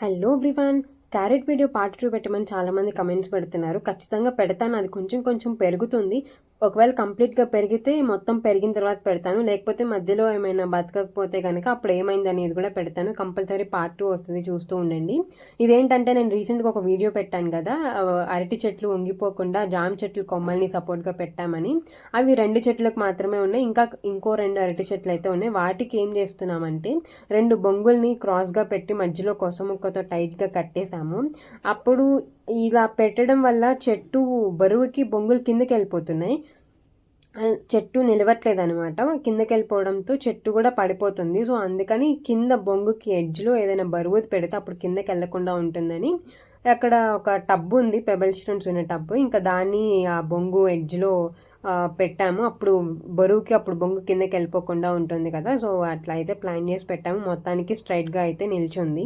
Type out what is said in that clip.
Hello everyone. Carrot video part 2 పెట్టమని చాలామంది comments పెడుతున్నారు. ఖచ్చితంగా పెడతాను. అది కొంచెం కొంచెం పెరుగుతుంది. ఒకవేళ కంప్లీట్‌గా పెరిగితే మొత్తం పెరిగిన తర్వాత పెడతాను. లేకపోతే మధ్యలో ఏమైనా బతకకపోతే గనక అప్పుడు ఏమైందనేది కూడా పెడతాను. కంపల్సరీ పార్ట్ 2 వస్తది, చూస్తూ ఉండండి. ఇదేంటంటే నేను రీసెంట్‌గా ఒక వీడియో పెట్టాను కదా! అరటి చెట్లు వంగిపోకుండా జామ చెట్లు కొమ్మల్ని సపోర్ట్‌గా పెట్టామని. అవి 2 చెట్లకు మాత్రమే ఉన్నాయి. ఇంకో 2 అరటి చెట్లయితే ఉన్నాయి. వాటికి ఏం చేస్తున్నామంటే 2 బొంగుల్ని క్రాస్‌గా పెట్టి మధ్యలో కొస ముక్కతో టైట్‌గా కట్టేసాము. అప్పుడు ఇలా పెట్టడం వల్ల చెట్టు బరువుకి బొంగులు కిందకెళ్ళిపోతున్నాయి. చెట్టు నిలవట్లేదనమాట. కిందకెళ్ళిపోవడంతో చెట్టు కూడా పడిపోతుంది. సో, అందుకని కింద బొంగుకి ఎడ్జ్‌లో ఏదైనా బరువుది పెడితే అప్పుడు కిందకెళ్ళకుండా ఉంటుందని అక్కడ ఒక టబ్ ఉంది. పెబుల్ స్టోన్స్ ఉన్న టబ్. ఇంకా దాన్ని ఆ బొంగు ఎడ్జ్‌లో పెట్టాము. అప్పుడు బరువుకి అప్పుడు బొంగు కిందకెళ్ళిపోకుండా ఉంటుంది కదా! సో, అట్లా అయితే ప్లాన్ చేసి పెట్టాము. మొత్తానికి స్ట్రెయిట్‌గా అయితే నిల్చుంది.